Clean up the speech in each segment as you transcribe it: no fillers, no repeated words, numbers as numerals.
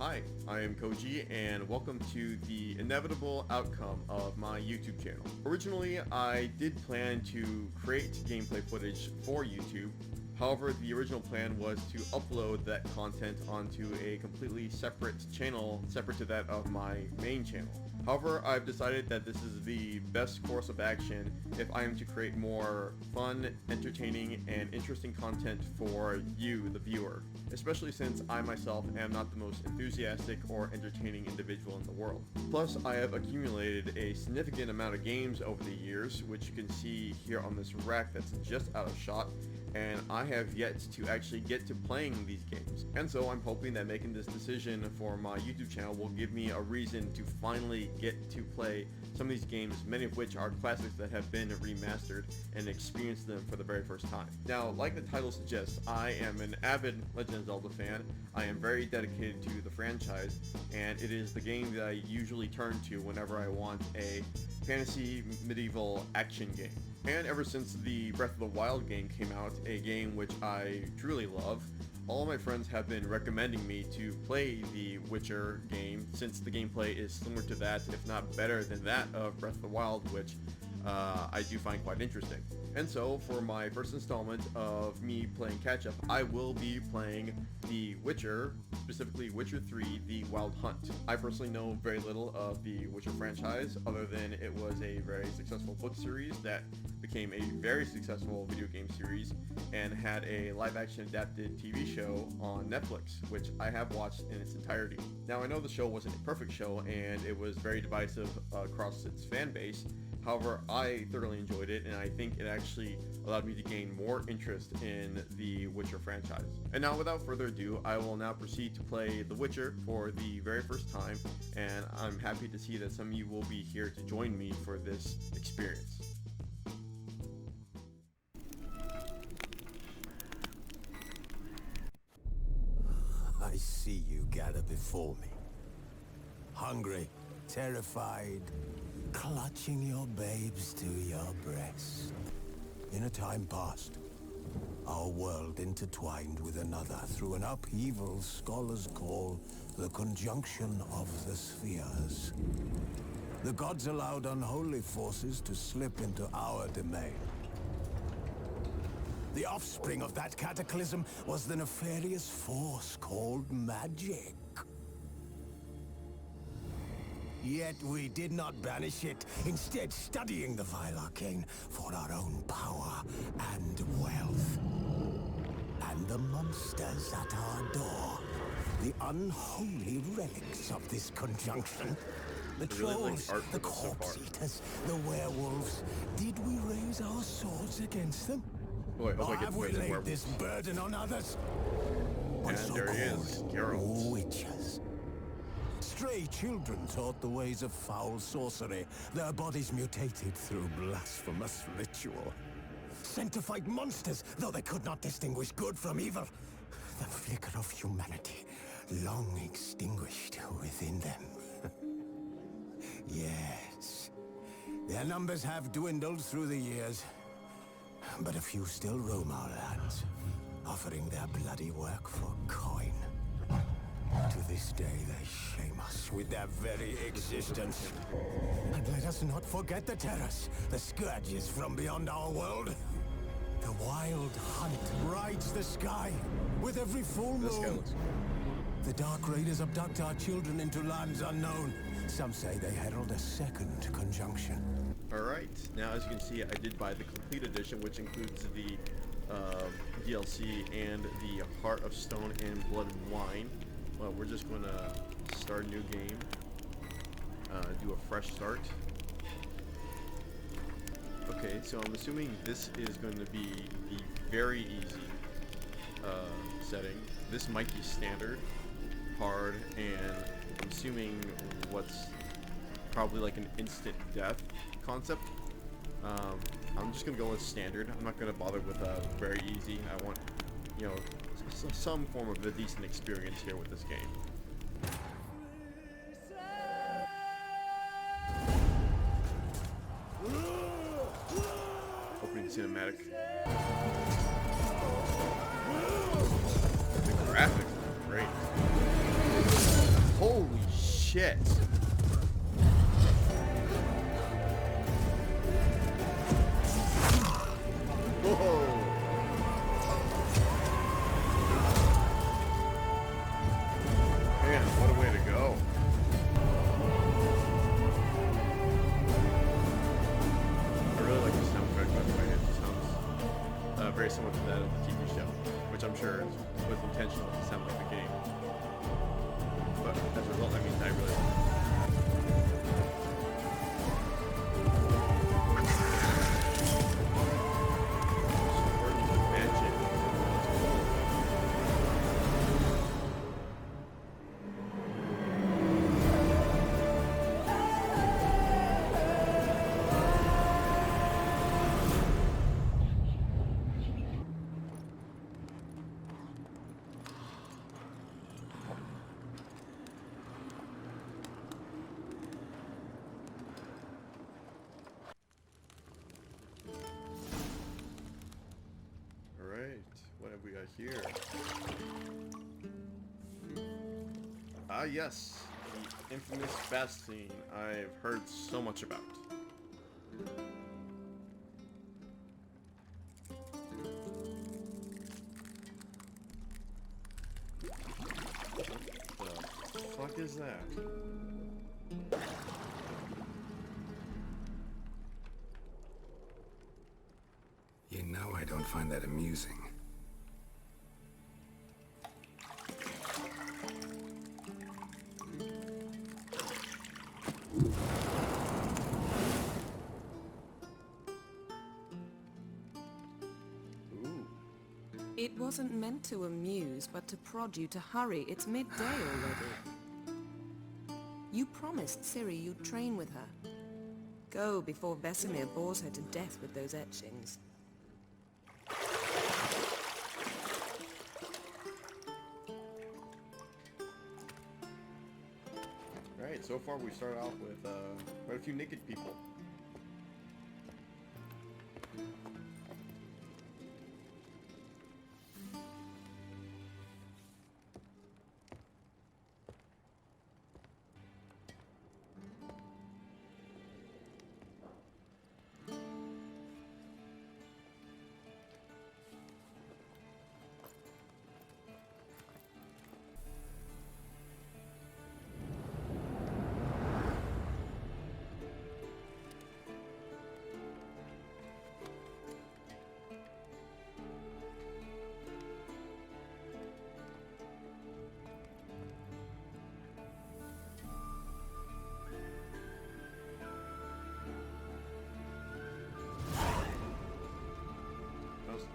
Hi, I am Koji, and welcome to the inevitable outcome of my YouTube channel. Originally, I did plan to create gameplay footage for YouTube. However, the original plan was to upload that content onto a completely separate channel, separate to that of my main channel. However, I've decided that this is the best course of action if I am to create more fun, entertaining, and interesting content for you, the viewer, especially since I myself am not the most enthusiastic or entertaining individual in the world. Plus, I have accumulated a significant amount of games over the years, which you can see here on this rack that's just out of shot, and I have yet to actually get to playing these games. And so I'm hoping that making this decision for my YouTube channel will give me a reason to finally get to play some of these games, many of which are classics that have been remastered, and experience them for the very first time. Now, like the title suggests, I am an avid Legend of Zelda fan. I am very dedicated to the franchise, and it is the game that I usually turn to whenever I want a fantasy medieval action game. And ever since the Breath of the Wild game came out, a game which I truly love, all of my friends have been recommending me to play the Witcher game, since the gameplay is similar to that, if not better than that of Breath of the Wild, which I do find quite interesting. And so, for my first installment of me playing catch-up, I will be playing The Witcher, specifically Witcher 3, The Wild Hunt. I personally know very little of the Witcher franchise, other than it was a very successful book series that became a very successful video game series, and had a live-action adapted TV show on Netflix, which I have watched in its entirety. Now, I know the show wasn't a perfect show, and it was very divisive across its fan base. However, I thoroughly enjoyed it, and I think it actually allowed me to gain more interest in the Witcher franchise. And now, without further ado, I will now proceed to play The Witcher for the very first time, and I'm happy to see that some of you will be here to join me for this experience. I see you gather before me. Hungry, terrified, clutching your babes to your breast. In a time past, our world intertwined with another through an upheaval scholars call the conjunction of the spheres. The gods allowed unholy forces to slip into our domain. The offspring of that cataclysm was the nefarious force called magic. Yet we did not banish it, instead studying the vile arcane for our own power and wealth. And the monsters at our door, the unholy relics of this conjunction. The trolls, the corpse eaters, the werewolves. Did we raise our swords against them? Or have we laid this burden on others? And there he is, Geralt. Witches. Stray children taught the ways of foul sorcery, their bodies mutated through blasphemous ritual. Sent to fight monsters, though they could not distinguish good from evil. The flicker of humanity, long extinguished within them. Yes, their numbers have dwindled through the years, but a few still roam our lands, offering their bloody work for coin. To this day, they shame us with their very existence. And let us not forget the terrors, the scourges from beyond our world. The wild hunt rides the sky with every full moon. The Dark Raiders abduct our children into lands unknown. Some say they herald a second conjunction. Alright, now as you can see, I did buy the complete edition, which includes the DLC and the Heart of Stone and Blood and Wine. Well, we're just going to start a new game, do a fresh start. Okay, so I'm assuming this is going to be the very easy setting. This might be standard, hard, and I'm assuming what's probably like an instant death concept. I'm just going to go with standard. I'm not going to bother with very easy. I want, you know, some form of a decent experience here with this game. Opening cinematic. The graphics are great. shit. Whoa. Man, what a way to go. I really like the soundtrack, by the way. It sounds very similar to that of the TV show, which I'm sure was intentional to sound like the game. But as a result, I mean, I really like it. What have we got here? Ah, yes. The infamous fast scene I've heard so much about. What the fuck is that? You know I don't find that amusing. It wasn't meant to amuse, but to prod you to hurry. It's midday already. You promised Ciri you'd train with her. Go before Vesemir bores her to death with those etchings. Right, so far we start off with quite a few naked people.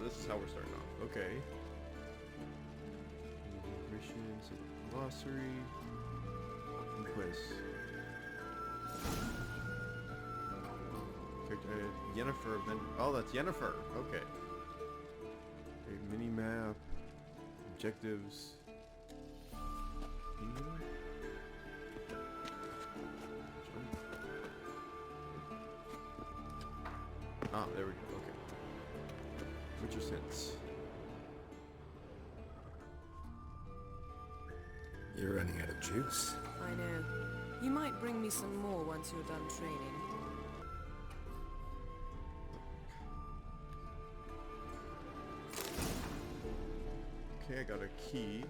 This is how we're starting off. Okay. Missions, glossary, quiz. Yennefer. Oh, that's Yennefer. Okay. A mini map. Objectives. Ah, there we go. Okay. What's your sense? You're running out of juice. I know. You might bring me some more once you're done training. Okay, I got a key.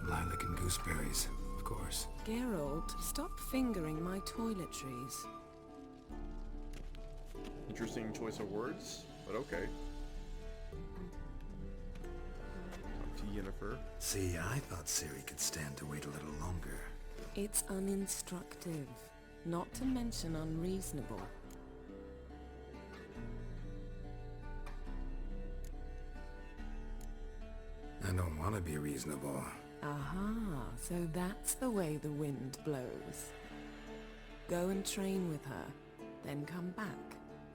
Lilac and gooseberries, of course. Geralt, stop fingering my toiletries. Interesting choice of words, but okay. Talk to Yennefer. See, I thought Ciri could stand to wait a little longer. It's uninstructive, not to mention unreasonable. I don't want to be reasonable. Aha, so that's the way the wind blows. Go and train with her, then come back.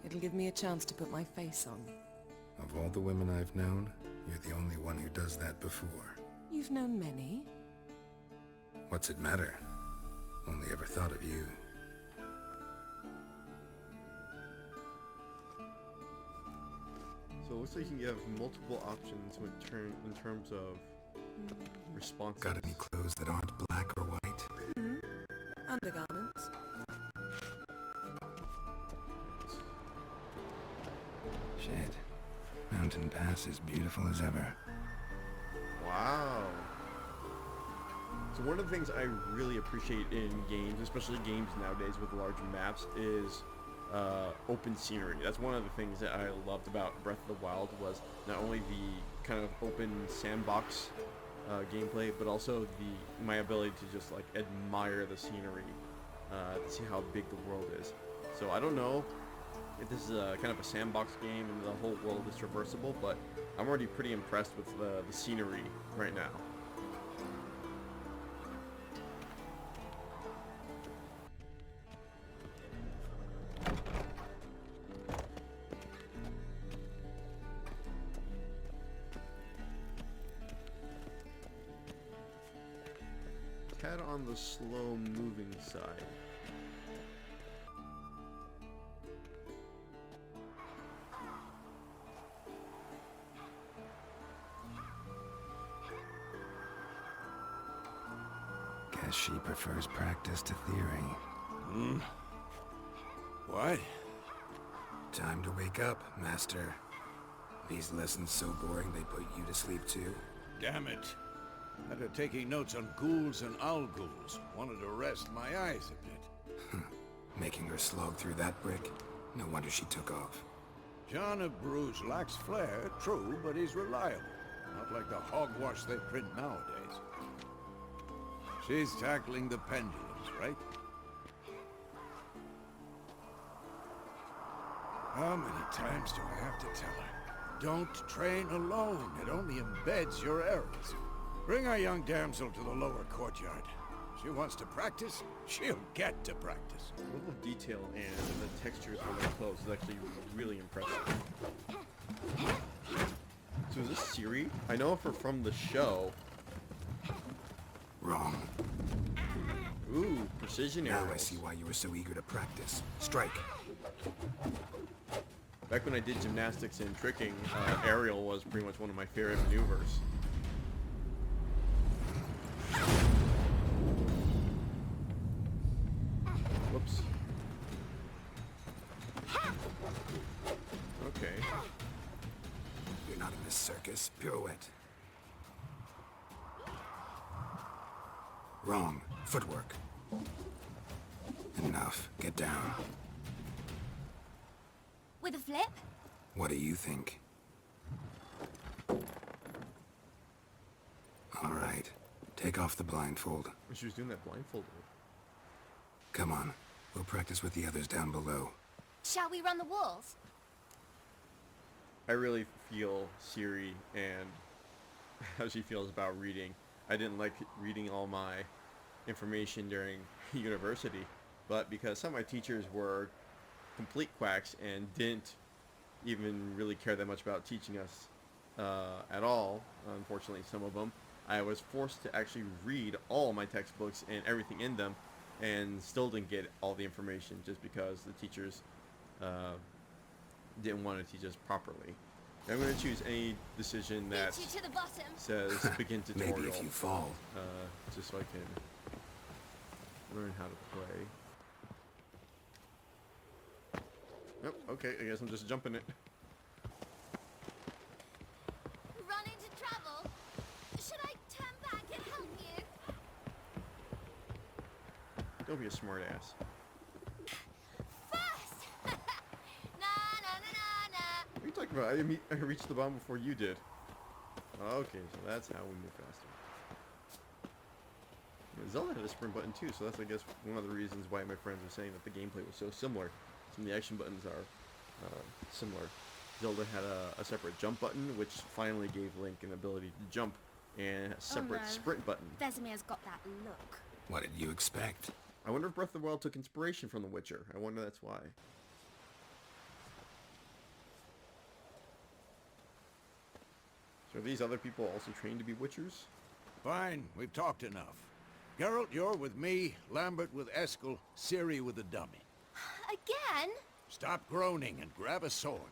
It'll give me a chance to put my face on. Of all the women I've known, you're the only one who does that before. You've known many. What's it matter? Only ever thought of you. So So it looks like you have multiple options in terms of responses. Got any clothes that aren't black or white? Undergarments. Shit. Mountain Pass is beautiful as ever. Wow. So one of the things I really appreciate in games, especially games nowadays with larger maps, is open scenery. That's one of the things that I loved about Breath of the Wild, was not only the kind of open sandbox gameplay, but also my ability to just like admire the scenery, to see how big the world is. So I don't know if this is kind of a sandbox game and the whole world is traversable, but I'm already pretty impressed with the scenery right now. Tad on the slow moving side. Guess she prefers practice to theory. What? Time to wake up, Master. These lessons so boring they put you to sleep too. Damn it. After taking notes on ghouls and owl ghouls, wanted to rest my eyes a bit. Making her slog through that brick? No wonder she took off. John of Bruges lacks flair, true, but he's reliable. Not like the hogwash they print nowadays. She's tackling the pendulums, right? How many times do I have to tell her? Don't train alone. It only embeds your errors. Bring our young damsel to the lower courtyard. She wants to practice, she'll get to practice. The level of detail and the textures for their clothes is actually really impressive. So is this Ciri? I know her from the show. Wrong. Ooh, precision arrows. Now I see why you were so eager to practice. Strike. Back when I did gymnastics and tricking, aerial was pretty much one of my favorite maneuvers. Whoops. Okay. You're not in this circus. Pirouette. Wrong. Footwork. Enough. Get down. With a flip? What do you think? All right. Take off the blindfold. She was doing that blindfolded. Come on. We'll practice with the others down below. Shall we run the walls? I really feel Ciri and how she feels about reading. I didn't like reading all my information during university, but because some of my teachers were complete quacks and didn't even really care that much about teaching us at all, unfortunately some of them, I was forced to actually read all my textbooks and everything in them, and still didn't get all the information just because the teachers didn't want to teach us properly. I'm going to choose any decision that Beat you to the bottom. says begin tutorial. Maybe if you fall. Just so I can learn how to play. Yep, okay, I guess I'm just jumping it. Run into trouble? Should I turn back and help you? Don't be a smart ass. First! Na na na na na. What are you talking about? I reached the bottom before you did. Okay, so that's how we move faster. Zelda had a sprint button too, so that's, I guess, one of the reasons why my friends were saying that the gameplay was so similar. Some of the action buttons are similar. Zelda had a separate jump button, which finally gave Link an ability to jump, and a separate no. sprint button. Vesemir's got that look. What did you expect? I wonder if Breath of the Wild took inspiration from The Witcher. I wonder that's why. So are these other people also trained to be Witchers? Fine, we've talked enough. Geralt, you're with me, Lambert with Eskel, Ciri with the dummy. Again? Stop groaning and grab a sword.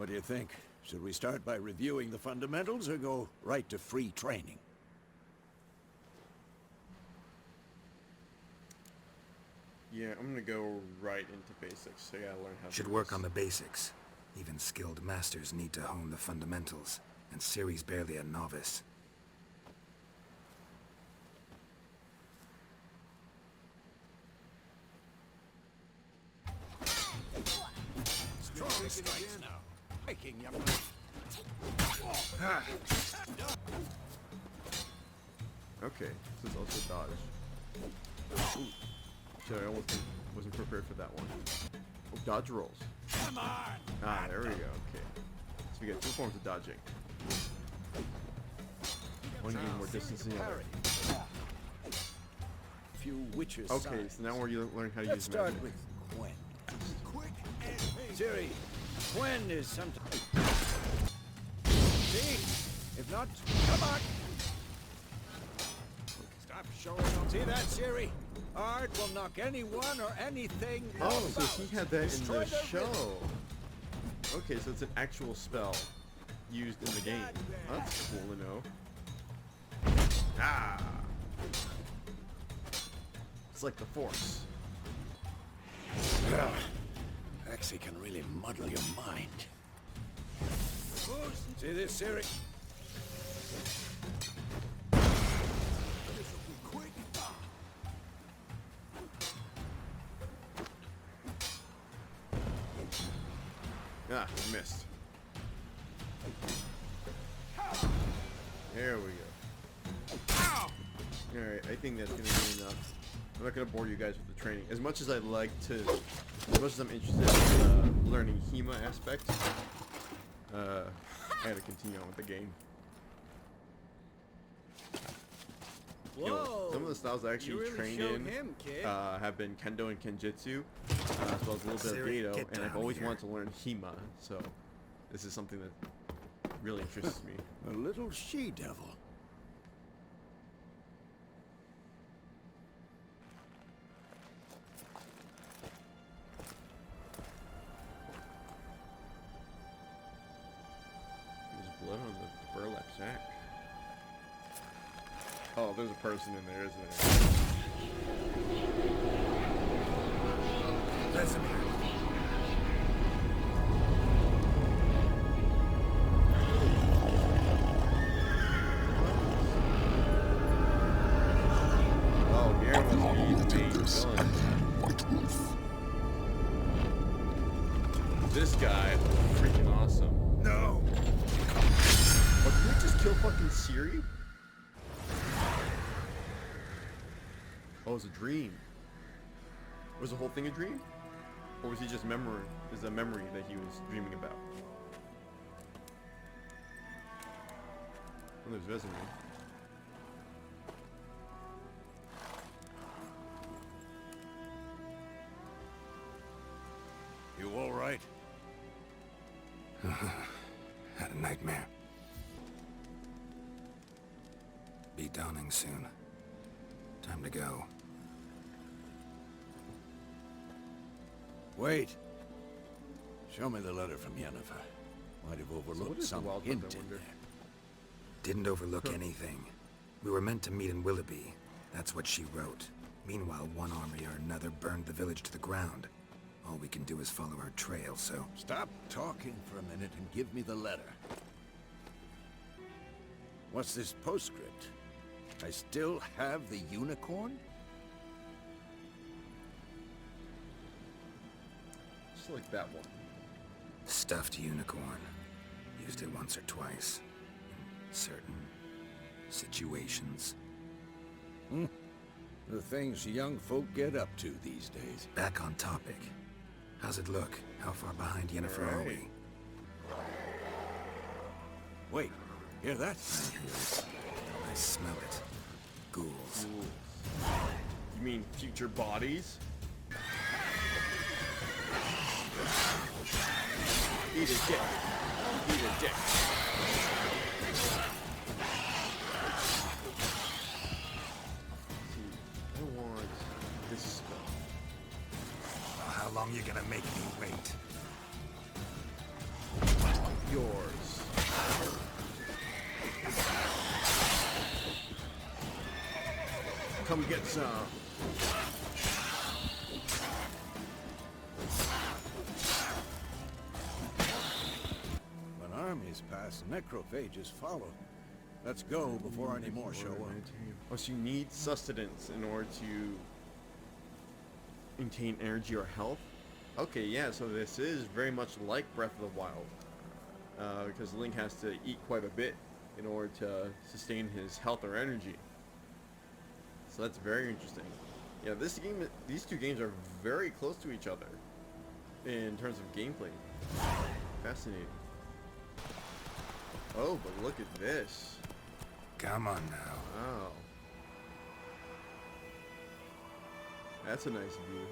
What do you think? Should we start by reviewing the fundamentals or go right to free training? Yeah, I'm gonna go right into basics, so I gotta learn how to Should do work this. on the basics. Even skilled masters need to hone the fundamentals, and Ciri's barely a novice. Strong strikes now. Hiking, young man. Okay, this is also dodge. Ooh. Sorry, I wasn't prepared for that one. Oh, dodge rolls. Come on! Ah, there we go, okay. So we got 2 forms of dodging. One gain more distance than the other. Few witches. Okay, so now we're learning how to Let's use start magic. with Gwen. Quick and Ciri, Gwen is sometimes. See? If not, come on! Stop showing off. See that, Ciri? Art will knock anyone or anything Oh, off so balance. he had that in Destroy the their show. rhythm. Okay, so it's an actual spell used in the game. That's cool to know. Ah! It's like the Force. Actually can really muddle your mind. See this, Ciri? Ah, missed. There we go. Alright, I think that's gonna be enough. I'm not gonna bore you guys with the training. As much as I'd like to, as much as I'm interested in learning HEMA aspect, I gotta continue on with the game. You know, some of the styles I actually trained in have been Kendo and Kenjutsu, as well as a little bit of Ciri, Gado, get and I've down always here. wanted to learn HEMA, so this is something that really interests me. A little she-devil. There's blood on the burlap sack. Oh, there's a person in there, isn't there? Vesemir. Oh, Mir must be the main villain. This guy, freaking awesome. No! Oh, did we just kill fucking Ciri? Oh, it was a dream. Was the whole thing a dream? Or was he just memory? Is a memory that he was dreaming about? Oh, there's Vesemir. You all right? Had a nightmare. Be dawning soon. Time to go. Wait. Show me the letter from Yennefer. Might have what overlooked is the some Wild hint Hunt, I in wonder? there. Didn't overlook anything. We were meant to meet in Willoughby. That's what she wrote. Meanwhile, one army or another burned the village to the ground. All we can do is follow her trail, so... Stop talking for a minute and give me the letter. What's this postscript? I still have the unicorn? Just like that one. Stuffed unicorn. Used it once or twice. In certain... situations. The things young folk get up to these days. Back on topic. How's it look? How far behind Yennefer are we? Wait, hear that? I hear it. I smell it. Ghouls. You mean future bodies? Eat a dick. Eat a dick. I want this spell. Well, how long you gonna make me wait? Come get some. When armies pass, necrophages follow. Let's go before any more show up. Oh, so you need sustenance in order to maintain energy or health? Okay, yeah, so this is very much like Breath of the Wild. Because Link has to eat quite a bit in order to sustain his health or energy. So that's very interesting. Yeah, these two games are very close to each other in terms of gameplay. Fascinating. Oh, but look at this. Come on now. Wow. That's a nice view.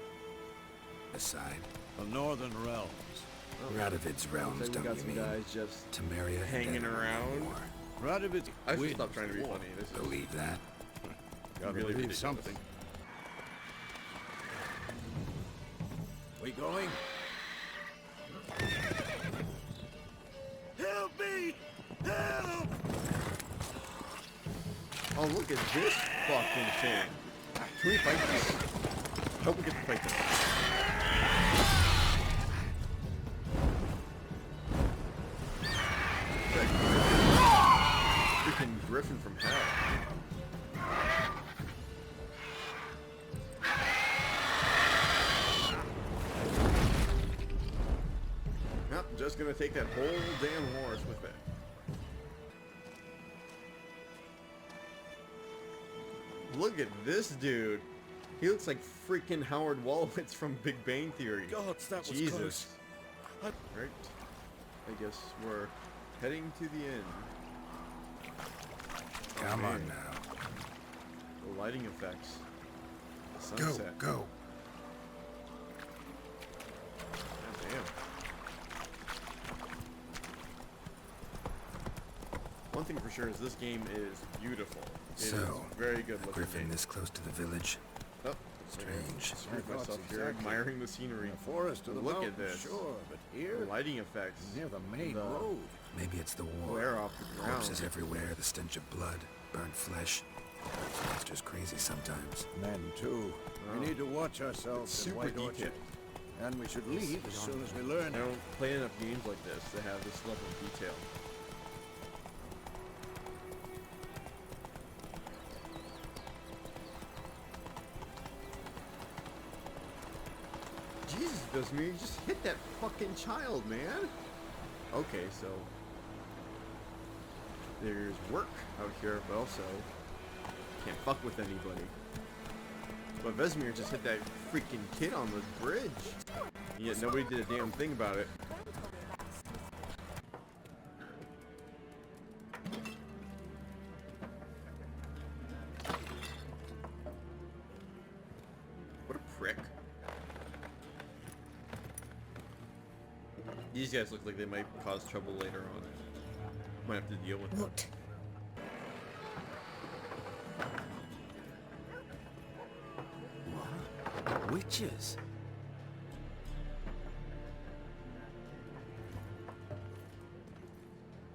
Aside, The Northern Realms. Radovid's realms, Looks like we don't got you some mean? guys just Temeria hanging and around. Radovid I should wins stop trying to be the war. funny. This is Believe that? Gotta really believe ridiculous. something. We going? Help me! Help! Oh, look at this fucking thing. Can we fight this? I hope we get to fight this. Freaking Griffin from hell. Yep, just gonna take that whole damn horse with it. Look at this dude. He looks like freaking Howard Wolowitz from Big Bang Theory. God, that was Jesus. close. Right. I guess we're heading to the end. Come Okay. on now. The lighting effects. The Go, sunset. go. God damn. One thing for sure is this game is beautiful. It is So, very good a looking griffin game. this close to the village. Oh, Strange. screwed My thoughts myself here, exactly. admiring the scenery. The forest or the Look mountain, at this. sure, but The here, lighting effects. near the main the road. Maybe it's the war. Glare off the ground. Corpses everywhere, the stench of blood, burnt flesh. This monster's crazy sometimes. Men, too. Oh. We need to watch ourselves It's in super White Orchard. detailed. And we should leave as soon as we learn. I don't play enough games like this to have this level of detail. Jesus, Vesemir, you just hit that fucking child, man. Okay, so there's work out here, but also can't fuck with anybody. But Vesemir just hit that freaking kid on the bridge. And yet nobody did a damn thing about it. What a prick. These guys look like they might cause trouble later on. Might have to deal with them. What? What? Witches?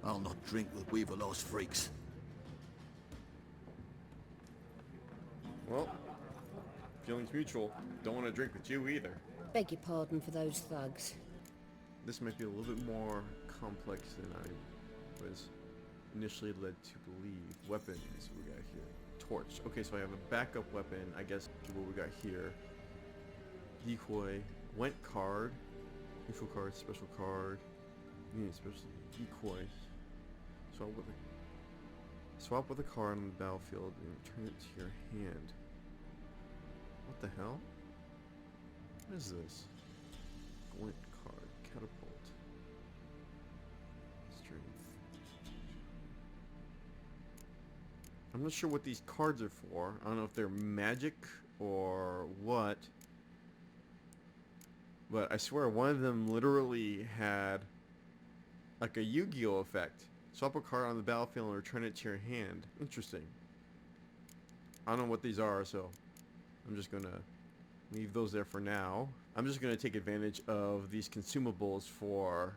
I'll not drink with Weaverlaw's freaks. Well, feelings mutual. Don't want to drink with you either. Beg your pardon for those thugs. This might be a little bit more complex than I was initially led to believe. Weapons, we got here. Torch. Okay, so I have a backup weapon. I guess what we got here. Decoy. Went card. Neutral card. Special card. Yeah, special decoy. Swap with a card on the battlefield and return it to your hand. What the hell? What is this? Glint card. Catapult. Strength. I'm not sure what these cards are for. I don't know if they're magic or what. But I swear one of them literally had like a Yu-Gi-Oh effect. Swap a card on the battlefield and return it to your hand. Interesting. I don't know what these are, so I'm just gonna leave those there for now. I'm just gonna take advantage of these consumables for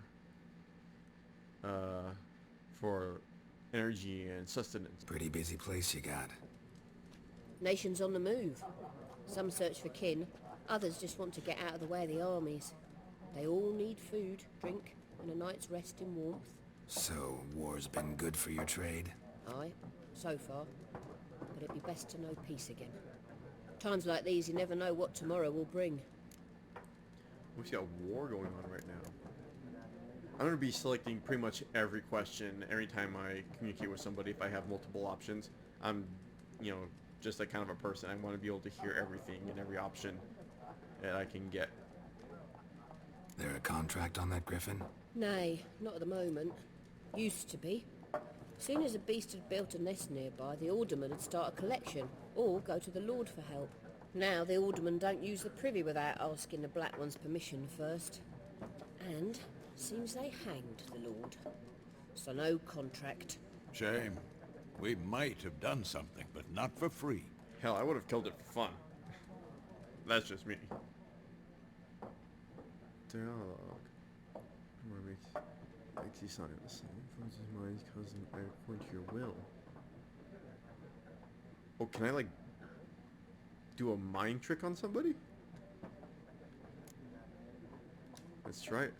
energy and sustenance. Pretty busy place you got. Nations on the move. Some search for kin, others just want to get out of the way of the armies. They all need food, drink, and a night's rest in warmth. So, war's been good for your trade? Aye, so far. But it'd be best to know peace again. Times like these, you never know what tomorrow will bring. We've got war going on right now. I'm going to be selecting pretty much every question every time I communicate with somebody if I have multiple options. I'm, you know, just that kind of a person. I want to be able to hear everything and every option that I can get. There a contract on that griffin? Nay, not at the moment. Used to be. Soon as a beast had built a nest nearby, the alderman would start a collection, or go to the Lord for help. Now the aldermen don't use the privy without asking the Black One's permission first. And seems they hanged the Lord. So no contract. Shame. We might have done something, but not for free. Hell, I would have killed it for fun. That's just me. Dialogue. Makes you sign the same. Influences minds causing according to your will. Oh, can I like do a mind trick on somebody? That's right.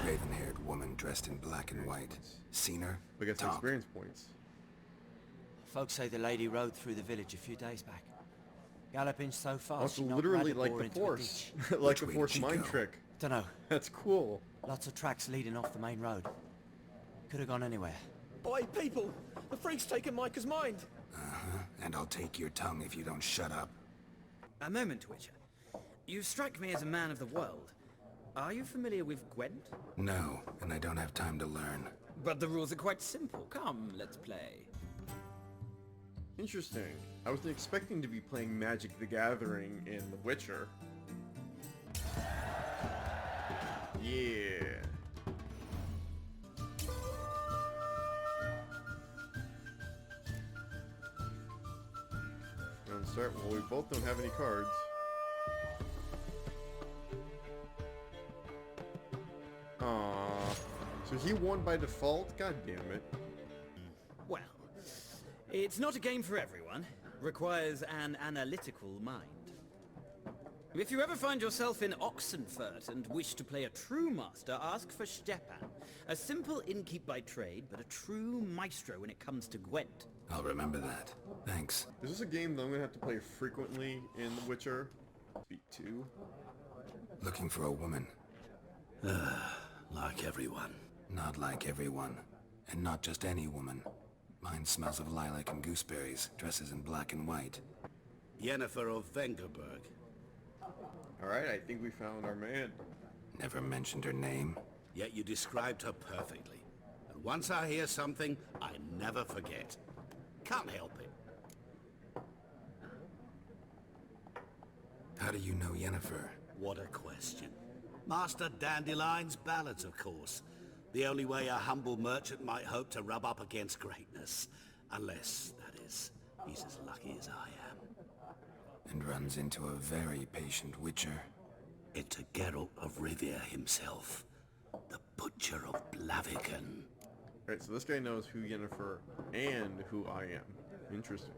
Raven-haired woman dressed in black and white. Seen her? We got some Talk. experience points. Folks say the lady rode through the village a few days back. Galloping so fast, Oh, it's she knocked literally Radibor like the into a Force. ditch. Like Which the way Force did she mind go? trick. Dunno. That's cool. Lots of tracks leading off the main road. Could have gone anywhere. Boy, people! The freak's taken Micah's mind! And I'll take your tongue if you don't shut up. A moment, Witcher. You strike me as a man of the world. Are you familiar with Gwent? No, and I don't have time to learn. But the rules are quite simple. Come, let's play. Interesting. I wasn't expecting to be playing Magic the Gathering in The Witcher. Yeah. I'm sorry, well, we both don't have any cards. Aww. So he won by default? God damn it. Well, it's not a game for everyone. Requires an analytical mind. If you ever find yourself in Oxenfurt and wish to play a true master, ask for Stepan. A simple innkeep by trade, but a true maestro when it comes to Gwent. I'll remember that. Thanks. Is this a game that I'm gonna have to play frequently in The Witcher? Beat 2? Looking for a woman. Like everyone. Not like everyone. And not just any woman. Mine smells of lilac and gooseberries, dresses in black and white. Yennefer of Vengerberg. Alright, I think we found our man. Never mentioned her name. Yet you described her perfectly. And once I hear something, I never forget. Can't help it. How do you know Yennefer? What a question. Master Dandelion's ballads, of course. The only way a humble merchant might hope to rub up against greatness. Unless, that is, he's as lucky as I am. And runs into a very patient witcher. Into Geralt of Rivia himself. The Butcher of Blaviken. Alright, so this guy knows who Yennefer and who I am. Interesting.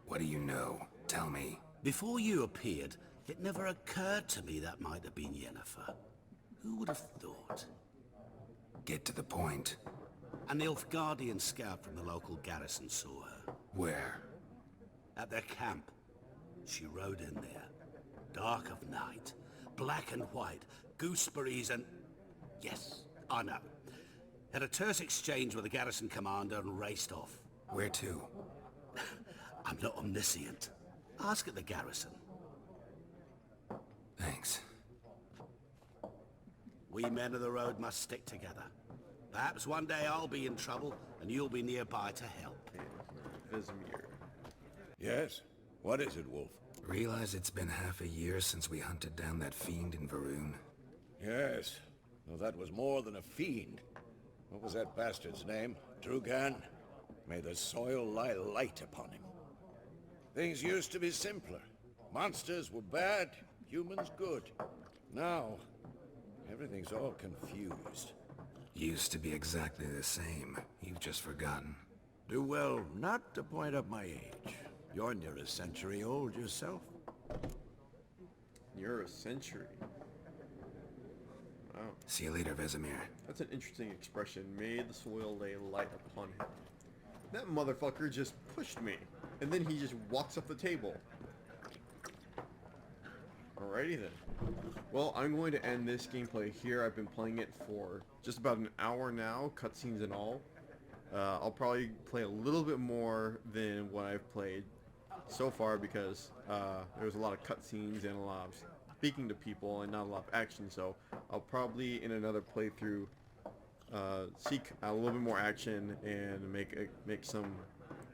What do you know? Tell me. Before you appeared, it never occurred to me that might have been Yennefer. Who would have thought? Get to the point. An Nilfgaardian scout from the local garrison saw her. Where? At their camp. She rode in there. Dark of night. Black and white. Gooseberries and... Yes, I know. Had a terse exchange with the garrison commander and raced off. Where to? I'm not omniscient. Ask at the garrison. Thanks. We men of the road must stick together. Perhaps one day I'll be in trouble and you'll be nearby to help. Vesemir. Yes? What is it, Wolf? Realize it's been half a year since we hunted down that fiend in Varun. Yes. Though that was more than a fiend. What was that bastard's name? Drugan? May the soil lie light upon him. Things used to be simpler. Monsters were bad, humans good. Now, everything's all confused. Used to be exactly the same. You've just forgotten. Do well not to point up my age. You're near a century old yourself. Near a century. Wow. See you later, Vesemir. That's an interesting expression. May the soil lay light upon him. That motherfucker just pushed me. And then he just walks up the table. Alrighty then. Well, I'm going to end this gameplay here. I've been playing it for just about an hour now, cutscenes and all. I'll probably play a little bit more than what I've played so far because there's a lot of cutscenes and a lot of speaking to people and not a lot of action, so I'll probably in another playthrough seek a little bit more action and make some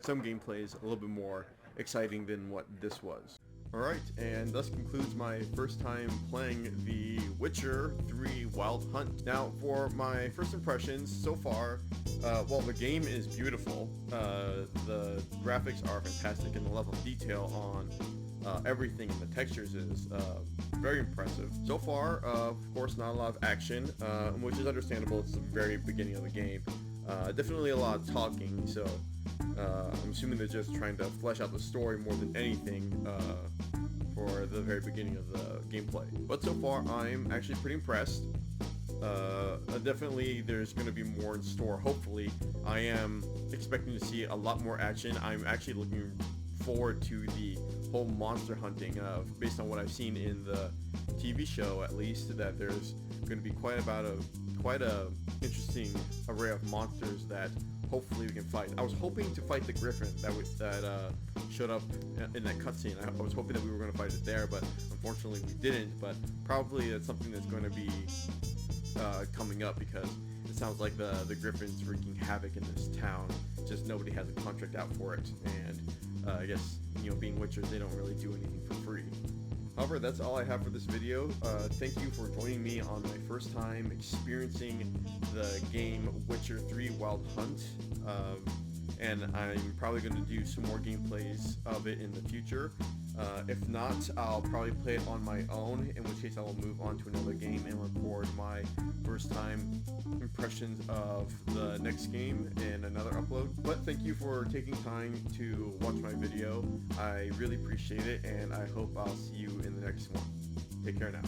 gameplays a little bit more exciting than what this was. Alright, and thus concludes my first time playing The Witcher 3 Wild Hunt. Now, for my first impressions so far, well, the game is beautiful. The graphics are fantastic, and the level of detail on everything in the textures is very impressive. So far, of course, not a lot of action, which is understandable. It's the very beginning of the game. Definitely a lot of talking, so I'm assuming they're just trying to flesh out the story more than anything for the very beginning of the gameplay. But so far, I'm actually pretty impressed. Definitely there's going to be more in store, hopefully. I am expecting to see a lot more action. I'm actually looking forward to the whole monster hunting, based on what I've seen in the TV show, at least, that there's going to be quite a interesting array of monsters that hopefully we can fight. I was hoping to fight the griffin that showed up in that cutscene. I was hoping that we were going to fight it there, but unfortunately we didn't. But probably that's something that's going to be coming up, because it sounds like the griffin's wreaking havoc in this town. Just nobody has a contract out for it, and I guess, you know, being Witchers, they don't really do anything for free. However, that's all I have for this video. Thank you for joining me on my first time experiencing the game Witcher 3 Wild Hunt. And I'm probably going to do some more gameplays of it in the future. If not, I'll probably play it on my own, in which case I will move on to another game and record my first time impressions of the next game in another upload. But thank you for taking time to watch my video. I really appreciate it, and I hope I'll see you in the next one. Take care now.